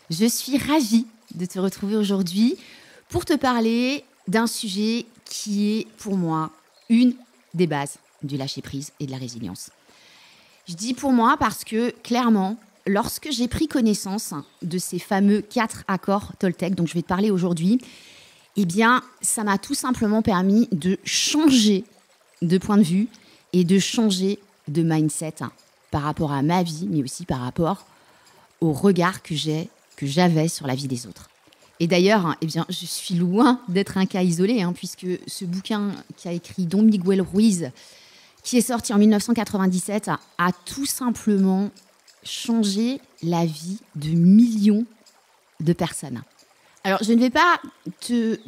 Je suis ravie de te retrouver aujourd'hui pour te parler d'un sujet qui est pour moi une des bases du lâcher-prise et de la résilience. Je dis pour moi parce que clairement, lorsque j'ai pris connaissance de ces fameux 4 accords Toltec dont je vais te parler aujourd'hui, eh bien, ça m'a tout simplement permis de changer de point de vue et de changer de mindset par rapport à ma vie, mais aussi par rapport au regard que j'avais sur la vie des autres. Et d'ailleurs, eh bien, je suis loin d'être un cas isolé, puisque ce bouquin qu'a écrit Don Miguel Ruiz, qui est sorti en 1997, a tout simplement changé la vie de millions de personnes. Alors, je ne vais pas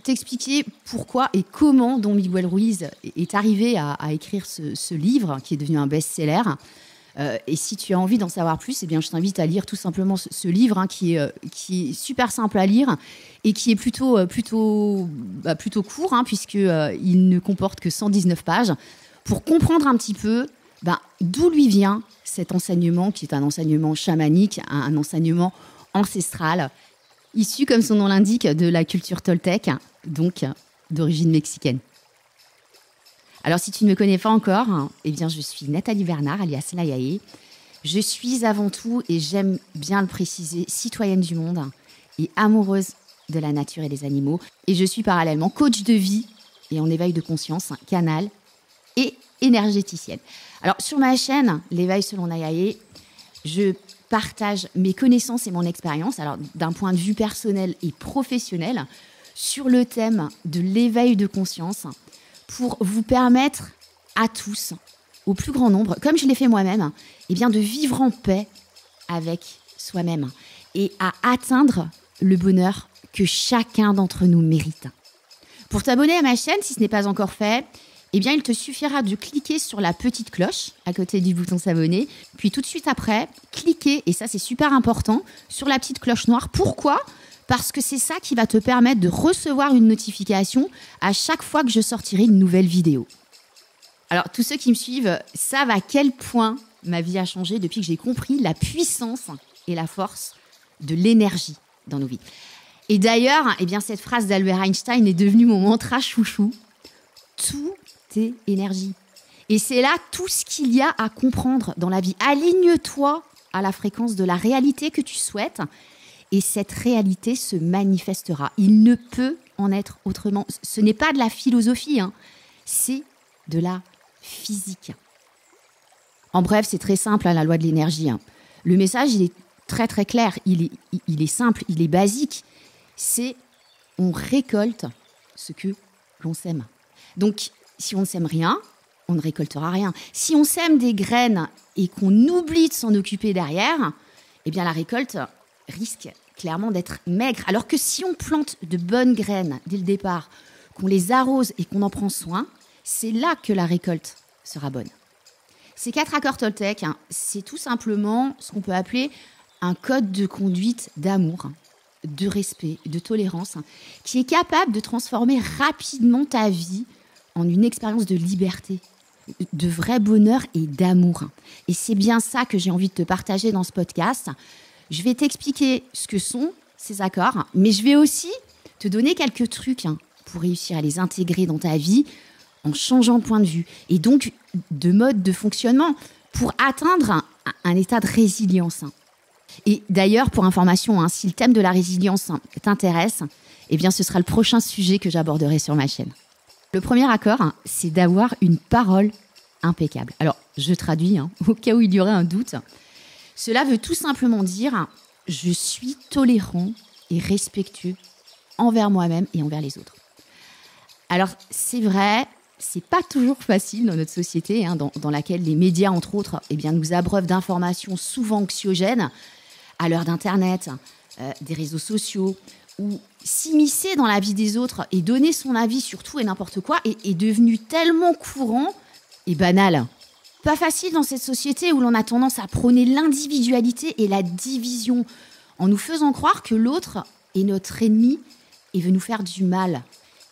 t'expliquer pourquoi et comment Don Miguel Ruiz est arrivé à écrire ce livre, qui est devenu un best-seller. Et si tu as envie d'en savoir plus, eh bien, je t'invite à lire tout simplement ce livre qui est super simple à lire et qui est plutôt court, puisqu'il ne comporte que 119 pages, pour comprendre un petit peu d'où lui vient cet enseignement, qui est un enseignement chamanique, un enseignement ancestral, issu, comme son nom l'indique, de la culture toltèque, donc d'origine mexicaine. Alors, si tu ne me connais pas encore, eh bien, je suis Nathalie Bernard, alias Layae. Je suis avant tout, et j'aime bien le préciser, citoyenne du monde et amoureuse de la nature et des animaux. Et je suis parallèlement coach de vie et en éveil de conscience, canal et énergéticienne. Alors, sur ma chaîne, l'éveil selon Layae, je partage mes connaissances et mon expérience, alors d'un point de vue personnel et professionnel, sur le thème de l'éveil de conscience, pour vous permettre à tous, au plus grand nombre, comme je l'ai fait moi-même, eh bien de vivre en paix avec soi-même et à atteindre le bonheur que chacun d'entre nous mérite. Pour t'abonner à ma chaîne, si ce n'est pas encore fait, eh bien il te suffira de cliquer sur la petite cloche à côté du bouton s'abonner, puis tout de suite après, cliquer, et ça c'est super important, sur la petite cloche noire. Pourquoi ? Parce que c'est ça qui va te permettre de recevoir une notification à chaque fois que je sortirai une nouvelle vidéo. Alors, tous ceux qui me suivent savent à quel point ma vie a changé depuis que j'ai compris la puissance et la force de l'énergie dans nos vies. Et d'ailleurs, eh bien, cette phrase d'Albert Einstein est devenue mon mantra chouchou. Tout est énergie. Et c'est là tout ce qu'il y a à comprendre dans la vie. Aligne-toi à la fréquence de la réalité que tu souhaites. Et cette réalité se manifestera. Il ne peut en être autrement. Ce n'est pas de la philosophie, c'est de la physique. En bref, c'est très simple, la loi de l'énergie. Le message, il est très très clair, il est simple, il est basique. C'est on récolte ce que l'on sème. Donc, si on ne sème rien, on ne récoltera rien. Si on sème des graines et qu'on oublie de s'en occuper derrière, eh bien la récolte risque clairement d'être maigre. Alors que si on plante de bonnes graines dès le départ, qu'on les arrose et qu'on en prend soin, c'est là que la récolte sera bonne. Ces 4 accords Toltec, c'est tout simplement ce qu'on peut appeler un code de conduite d'amour, de respect, de tolérance, qui est capable de transformer rapidement ta vie en une expérience de liberté, de vrai bonheur et d'amour. Et c'est bien ça que j'ai envie de te partager dans ce podcast. Je vais t'expliquer ce que sont ces accords, mais je vais aussi te donner quelques trucs pour réussir à les intégrer dans ta vie en changeant de point de vue et donc de mode de fonctionnement pour atteindre un état de résilience. Et d'ailleurs, pour information, si le thème de la résilience t'intéresse, eh bien, ce sera le prochain sujet que j'aborderai sur ma chaîne. Le premier accord, c'est d'avoir une parole impeccable. Alors, je traduis, au cas où il y aurait un doute. Cela veut tout simplement dire « je suis tolérant et respectueux envers moi-même et envers les autres ». Alors, c'est vrai, c'est pas toujours facile dans notre société, dans laquelle les médias, entre autres, eh bien, nous abreuvent d'informations souvent anxiogènes à l'heure d'Internet, des réseaux sociaux, où s'immiscer dans la vie des autres et donner son avis sur tout et n'importe quoi est devenu tellement courant et banal. Pas facile dans cette société où l'on a tendance à prôner l'individualité et la division, en nous faisant croire que l'autre est notre ennemi et veut nous faire du mal.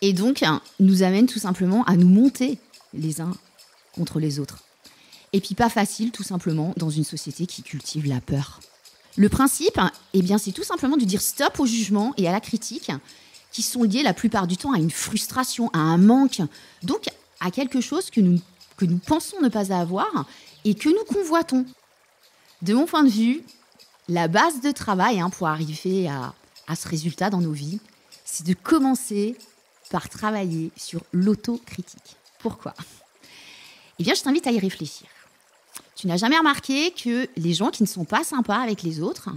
Et donc, nous amène tout simplement à nous monter les uns contre les autres. Et puis pas facile, tout simplement, dans une société qui cultive la peur. Le principe, eh bien, c'est tout simplement de dire stop au jugement et à la critique qui sont liés la plupart du temps à une frustration, à un manque, donc à quelque chose que nous pensons ne pas avoir et que nous convoitons. De mon point de vue, la base de travail pour arriver à ce résultat dans nos vies, c'est de commencer par travailler sur l'autocritique. Pourquoi ? Eh bien, je t'invite à y réfléchir. Tu n'as jamais remarqué que les gens qui ne sont pas sympas avec les autres,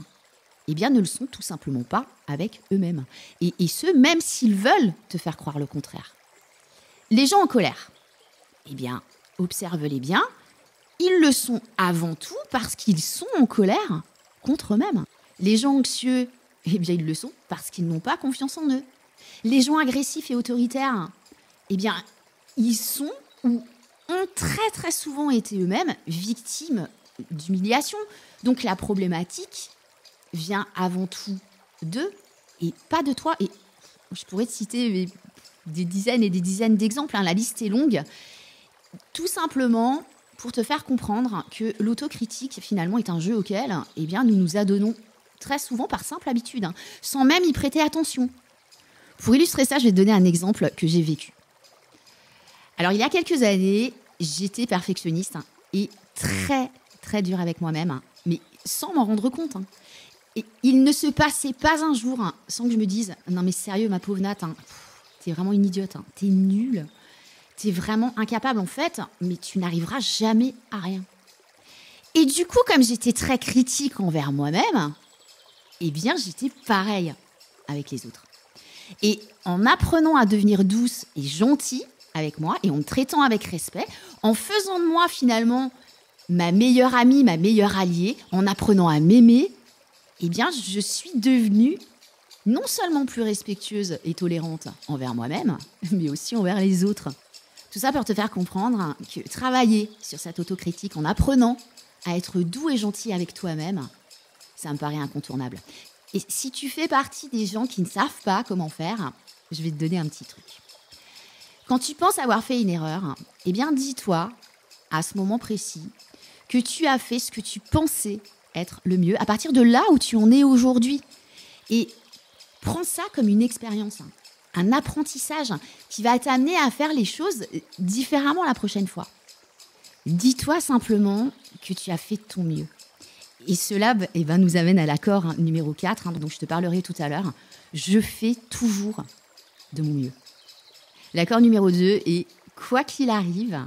eh bien, ne le sont tout simplement pas avec eux-mêmes. Et ce, même s'ils veulent te faire croire le contraire. Les gens en colère, eh bien, observe-les bien. Ils le sont avant tout parce qu'ils sont en colère contre eux-mêmes. Les gens anxieux, eh bien, ils le sont parce qu'ils n'ont pas confiance en eux. Les gens agressifs et autoritaires, eh bien, ils sont ou ont très très souvent été eux-mêmes victimes d'humiliation. Donc la problématique vient avant tout d'eux et pas de toi. Et je pourrais te citer des dizaines et des dizaines d'exemples, la liste est longue. Tout simplement pour te faire comprendre que l'autocritique finalement est un jeu auquel eh bien, nous nous adonnons très souvent par simple habitude, sans même y prêter attention. Pour illustrer ça, je vais te donner un exemple que j'ai vécu. Alors, il y a quelques années, j'étais perfectionniste et très, très dure avec moi-même, mais sans m'en rendre compte. Et il ne se passait pas un jour sans que je me dise « Non mais sérieux, ma pauvre Nat, t'es vraiment une idiote, t'es nulle, t'es vraiment incapable en fait, mais tu n'arriveras jamais à rien. » Et du coup, comme j'étais très critique envers moi-même, eh bien, j'étais pareil avec les autres. Et en apprenant à devenir douce et gentille avec moi, et en me traitant avec respect, en faisant de moi finalement ma meilleure amie, ma meilleure alliée, en apprenant à m'aimer, eh bien, je suis devenue non seulement plus respectueuse et tolérante envers moi-même, mais aussi envers les autres. Tout ça pour te faire comprendre que travailler sur cette autocritique en apprenant à être doux et gentil avec toi-même, ça me paraît incontournable. Et si tu fais partie des gens qui ne savent pas comment faire, je vais te donner un petit truc. Quand tu penses avoir fait une erreur, eh bien, dis-toi, à ce moment précis, que tu as fait ce que tu pensais être le mieux, à partir de là où tu en es aujourd'hui. Et prends ça comme une expérience, un apprentissage qui va t'amener à faire les choses différemment la prochaine fois. Dis-toi simplement que tu as fait de ton mieux. Et cela nous amène à l'accord numéro 4, dont je te parlerai tout à l'heure. Je fais toujours de mon mieux. L'accord numéro 2 est quoi qu'il arrive,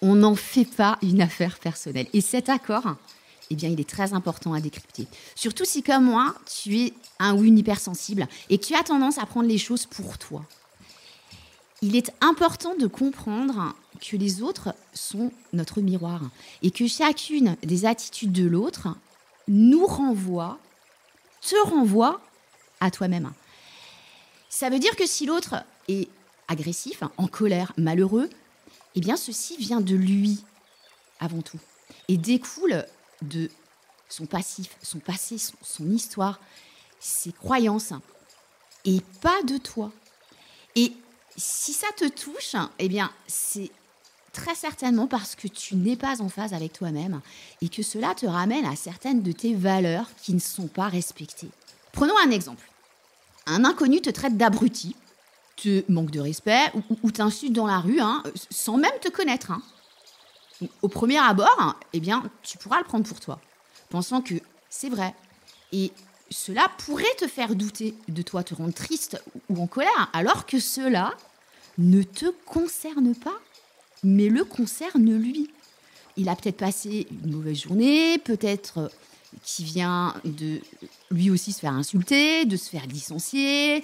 on n'en fait pas une affaire personnelle. Et cet accord, eh bien, il est très important à décrypter. Surtout si, comme moi, tu es un ou une hypersensible et que tu as tendance à prendre les choses pour toi. Il est important de comprendre que les autres sont notre miroir et que chacune des attitudes de l'autre nous renvoie, te renvoie à toi-même. Ça veut dire que si l'autre est agressif, en colère, malheureux, eh bien ceci vient de lui avant tout et découle de son passif, son passé, son histoire, ses croyances et pas de toi. Et si ça te touche, eh bien c'est très certainement parce que tu n'es pas en phase avec toi-même et que cela te ramène à certaines de tes valeurs qui ne sont pas respectées. Prenons un exemple. Un inconnu te traite d'abruti, te manque de respect ou t'insulte dans la rue sans même te connaître. Au premier abord, eh bien, tu pourras le prendre pour toi, pensant que c'est vrai. Et cela pourrait te faire douter de toi, te rendre triste ou en colère, alors que cela ne te concerne pas, mais le concerne lui. Il a peut-être passé une mauvaise journée, peut-être qu'il vient de lui aussi se faire insulter, de se faire licencier,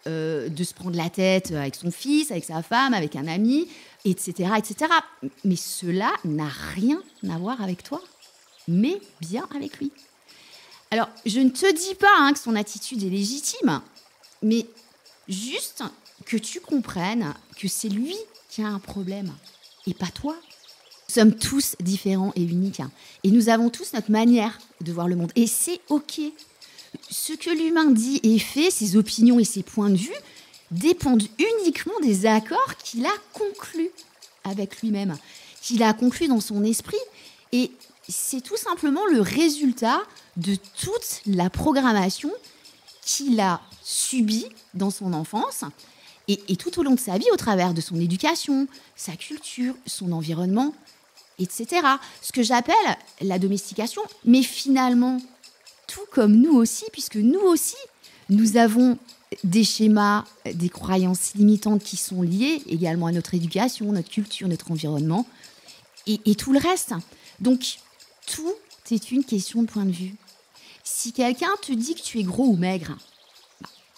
de se prendre la tête avec son fils, avec sa femme, avec un ami, etc., etc. Mais cela n'a rien à voir avec toi, mais bien avec lui. Alors, je ne te dis pas que son attitude est légitime, mais juste que tu comprennes que c'est lui qui a un problème et pas toi. Nous sommes tous différents et uniques et nous avons tous notre manière de voir le monde et c'est OK. Ce que l'humain dit et fait, ses opinions et ses points de vue dépendent uniquement des accords qu'il a conclus avec lui-même, qu'il a conclus dans son esprit et c'est tout simplement le résultat de toute la programmation qu'il a subie dans son enfance et tout au long de sa vie au travers de son éducation, sa culture, son environnement, etc. Ce que j'appelle la domestication, mais finalement, tout comme nous aussi, puisque nous aussi, nous avons des schémas, des croyances limitantes qui sont liées également à notre éducation, notre culture, notre environnement et tout le reste. Donc, tout est une question de point de vue. Si quelqu'un te dit que tu es gros ou maigre,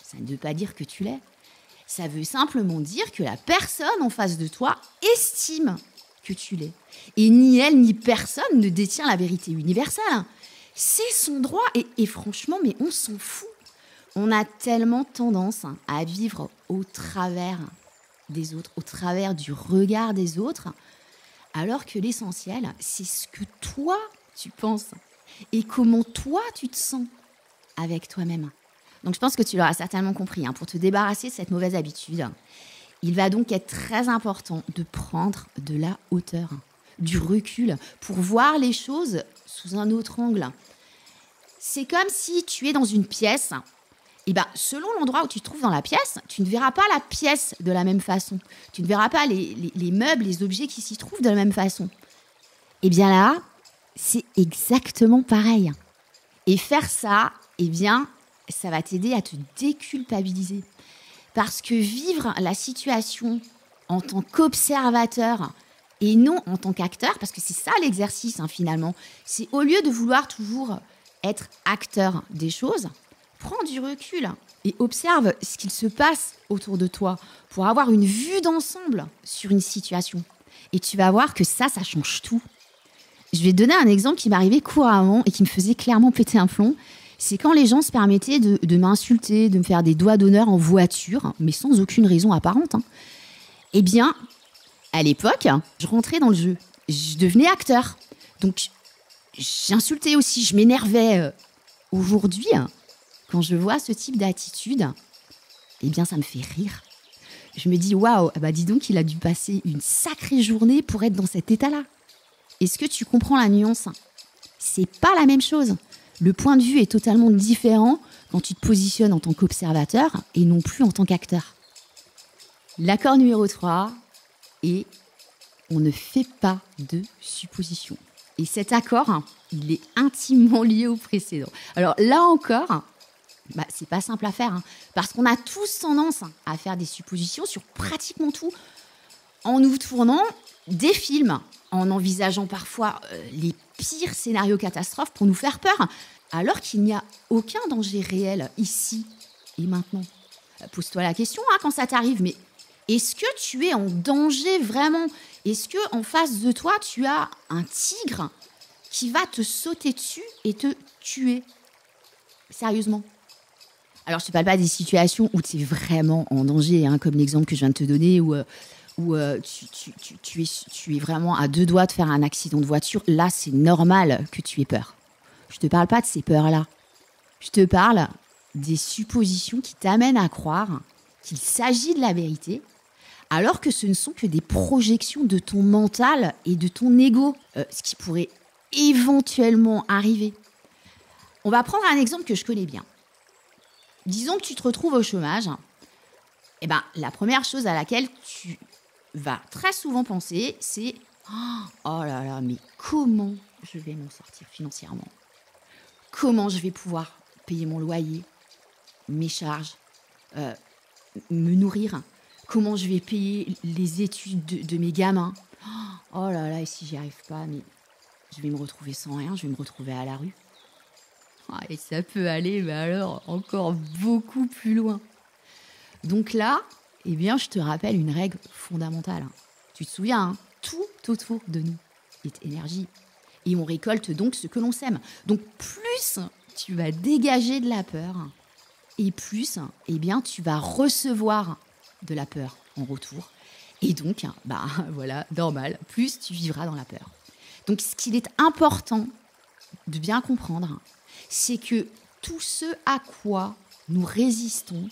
ça ne veut pas dire que tu l'es. Ça veut simplement dire que la personne en face de toi estime que tu l'es. Et ni elle, ni personne ne détient la vérité universelle. C'est son droit. Et franchement, mais on s'en fout. On a tellement tendance à vivre au travers des autres, au travers du regard des autres, alors que l'essentiel, c'est ce que toi, tu penses et comment toi, tu te sens avec toi-même. Donc, je pense que tu l'auras certainement compris. Pour te débarrasser de cette mauvaise habitude, il va donc être très important de prendre de la hauteur, du recul, pour voir les choses sous un autre angle. C'est comme si tu es dans une pièce. Et selon l'endroit où tu te trouves dans la pièce, tu ne verras pas la pièce de la même façon. Tu ne verras pas les meubles, les objets qui s'y trouvent de la même façon. Et bien là, c'est exactement pareil. Et faire ça, ça va t'aider à te déculpabiliser. Parce que vivre la situation en tant qu'observateur et non en tant qu'acteur, parce que c'est ça l'exercice finalement, c'est au lieu de vouloir toujours être acteur des choses, prends du recul et observe ce qu'il se passe autour de toi pour avoir une vue d'ensemble sur une situation. Et tu vas voir que ça change tout. Je vais te donner un exemple qui m'arrivait couramment et qui me faisait clairement péter un plomb. C'est quand les gens se permettaient de m'insulter, de me faire des doigts d'honneur en voiture, mais sans aucune raison apparente. Eh bien, à l'époque, je rentrais dans le jeu. Je devenais acteur. Donc, j'insultais aussi, je m'énervais. Aujourd'hui, quand je vois ce type d'attitude, ça me fait rire. Je me dis, waouh, dis donc, il a dû passer une sacrée journée pour être dans cet état-là. Est-ce que tu comprends la nuance ? C'est pas la même chose. Le point de vue est totalement différent quand tu te positionnes en tant qu'observateur et non plus en tant qu'acteur. L'accord numéro 3 est « on ne fait pas de suppositions ». Et cet accord, il est intimement lié au précédent. Alors là encore, c'est pas simple à faire, parce qu'on a tous tendance à faire des suppositions sur pratiquement tout, en nous tournant des films, en envisageant parfois les pires scénarios catastrophes pour nous faire peur, alors qu'il n'y a aucun danger réel ici et maintenant. Pose-toi la question quand ça t'arrive, mais est-ce que tu es en danger vraiment ? Est-ce qu'en face de toi, tu as un tigre qui va te sauter dessus et te tuer ? Sérieusement ? Alors, je ne te parle pas des situations où tu es vraiment en danger, comme l'exemple que je viens de te donner, où tu es vraiment à 2 doigts de faire un accident de voiture. Là, c'est normal que tu aies peur. Je ne te parle pas de ces peurs-là. Je te parle des suppositions qui t'amènent à croire qu'il s'agit de la vérité, alors que ce ne sont que des projections de ton mental et de ton ego, ce qui pourrait éventuellement arriver. On va prendre un exemple que je connais bien. Disons que tu te retrouves au chômage. La première chose à laquelle tu vas très souvent penser, c'est « Oh là là, mais comment je vais m'en sortir financièrement ? Comment je vais pouvoir payer mon loyer, mes charges, me nourrir ? Comment je vais payer les études de mes gamins ? Oh là là, et si j'y arrive pas, mais je vais me retrouver sans rien, je vais me retrouver à la rue. » Et ça peut aller, mais alors, encore beaucoup plus loin. Donc là, je te rappelle une règle fondamentale. Tu te souviens, tout autour de nous est énergie. Et on récolte donc ce que l'on sème. Donc plus tu vas dégager de la peur, et plus tu vas recevoir de la peur en retour. Et donc, voilà, normal, plus tu vivras dans la peur. Donc ce qu'il est important de bien comprendre, c'est que tout ce à quoi nous résistons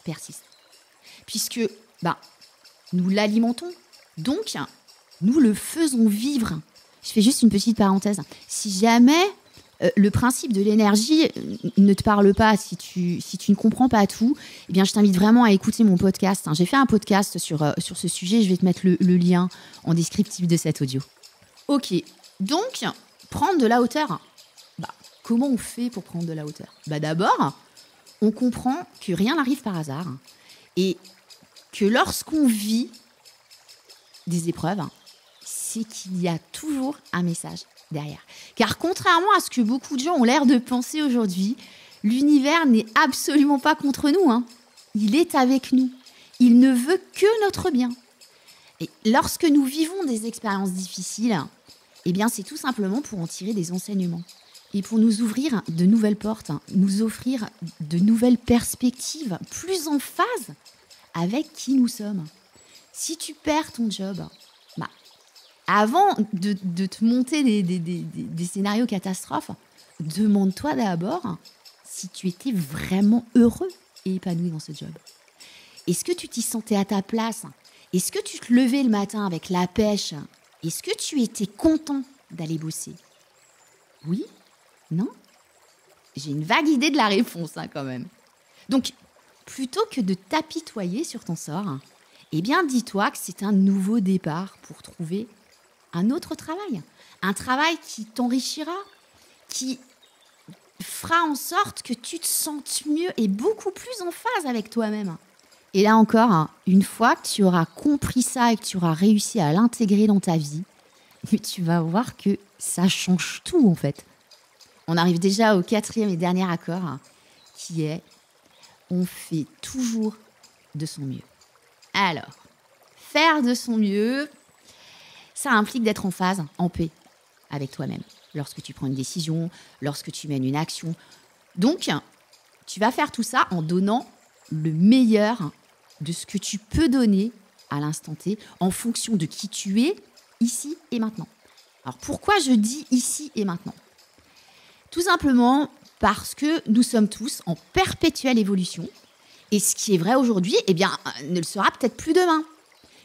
persiste. Puisque nous l'alimentons, donc nous le faisons vivre. Je fais juste une petite parenthèse. Si jamais Le principe de l'énergie ne te parle pas si tu ne comprends pas tout. Eh bien, je t'invite vraiment à écouter mon podcast. J'ai fait un podcast sur ce sujet. Je vais te mettre le lien en descriptif de cet audio. Ok, donc, prendre de la hauteur. Comment on fait pour prendre de la hauteur ? D'abord, on comprend que rien n'arrive par hasard et que lorsqu'on vit des épreuves, c'est qu'il y a toujours un message derrière. Car contrairement à ce que beaucoup de gens ont l'air de penser aujourd'hui, l'univers n'est absolument pas contre nous. Il est avec nous. Il ne veut que notre bien. Et lorsque nous vivons des expériences difficiles, eh bien, c'est tout simplement pour en tirer des enseignements. Et pour nous ouvrir de nouvelles portes, nous offrir de nouvelles perspectives, plus en phase avec qui nous sommes. Si tu perds ton job, avant de te monter des scénarios catastrophes, demande-toi d'abord si tu étais vraiment heureux et épanoui dans ce job. Est-ce que tu t'y sentais à ta place ? Est-ce que tu te levais le matin avec la pêche ? Est-ce que tu étais content d'aller bosser ? Oui ? Non ? J'ai une vague idée de la réponse quand même. Donc, plutôt que de t'apitoyer sur ton sort, eh bien, dis-toi que c'est un nouveau départ pour trouver un autre travail. Un travail qui t'enrichira, qui fera en sorte que tu te sentes mieux et beaucoup plus en phase avec toi-même. Et là encore, une fois que tu auras compris ça et que tu auras réussi à l'intégrer dans ta vie, tu vas voir que ça change tout en fait. On arrive déjà au 4e et dernier accord, qui est « on fait toujours de son mieux ». Alors, faire de son mieux, ça implique d'être en phase, en paix avec toi-même. Lorsque tu prends une décision, lorsque tu mènes une action. Donc, tu vas faire tout ça en donnant le meilleur de ce que tu peux donner à l'instant T, en fonction de qui tu es, ici et maintenant. Alors, pourquoi je dis ici et maintenant ? Tout simplement parce que nous sommes tous en perpétuelle évolution. Et ce qui est vrai aujourd'hui, ne le sera peut-être plus demain.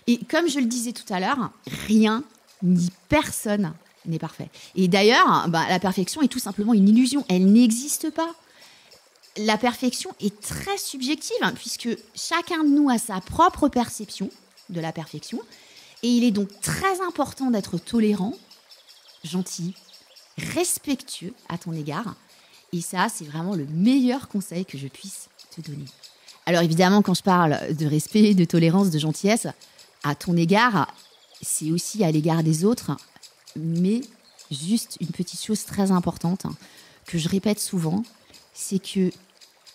Et comme je le disais tout à l'heure, rien ni personne n'est parfait. Et d'ailleurs, la perfection est tout simplement une illusion. Elle n'existe pas. La perfection est très subjective, puisque chacun de nous a sa propre perception de la perfection. Et il est donc très important d'être tolérant, gentil, respectueux à ton égard. Et ça, c'est vraiment le meilleur conseil que je puisse te donner. Alors évidemment, quand je parle de respect, de tolérance, de gentillesse, à ton égard, c'est aussi à l'égard des autres, mais juste une petite chose très importante que je répète souvent, c'est que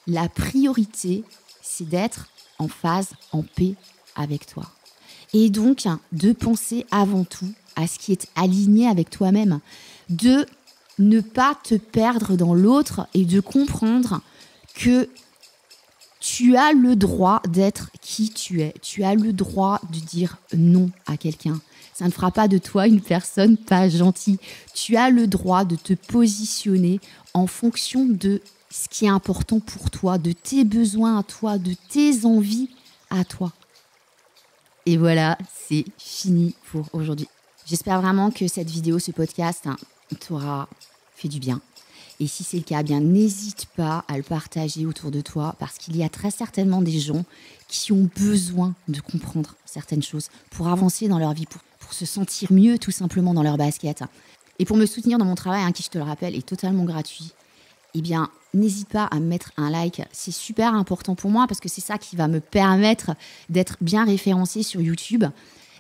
la priorité, c'est d'être en phase, en paix avec toi. Et donc, de penser avant tout à ce qui est aligné avec toi-même, de ne pas te perdre dans l'autre et de comprendre que tu as le droit d'être qui tu es. Tu as le droit de dire non à quelqu'un. Ça ne fera pas de toi une personne pas gentille. Tu as le droit de te positionner en fonction de ce qui est important pour toi, de tes besoins à toi, de tes envies à toi. Et voilà, c'est fini pour aujourd'hui. J'espère vraiment que cette vidéo, ce podcast, t'aura fait du bien. Et si c'est le cas, n'hésite pas à le partager autour de toi parce qu'il y a très certainement des gens qui ont besoin de comprendre certaines choses pour avancer dans leur vie, pour se sentir mieux tout simplement dans leur basket. Et pour me soutenir dans mon travail, qui je te le rappelle est totalement gratuit, n'hésite pas à me mettre un like. C'est super important pour moi parce que c'est ça qui va me permettre d'être bien référencé sur YouTube.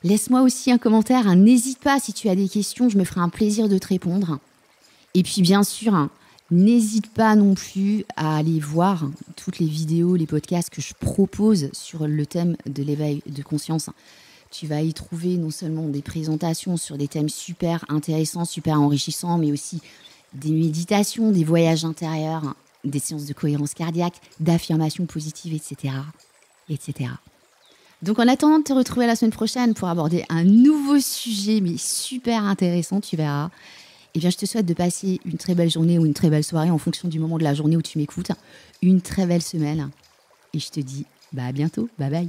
Laisse-moi aussi un commentaire. N'hésite pas si tu as des questions, je me ferai un plaisir de te répondre. Et puis bien sûr, n'hésite pas non plus à aller voir toutes les vidéos, les podcasts que je propose sur le thème de l'éveil de conscience. Tu vas y trouver non seulement des présentations sur des thèmes super intéressants, super enrichissants, mais aussi des méditations, des voyages intérieurs, des séances de cohérence cardiaque, d'affirmations positives, etc., etc. Donc en attendant de te retrouver la semaine prochaine pour aborder un nouveau sujet, mais super intéressant, tu verras, je te souhaite de passer une très belle journée ou une très belle soirée en fonction du moment de la journée où tu m'écoutes, une très belle semaine. Et je te dis à bientôt, bye bye.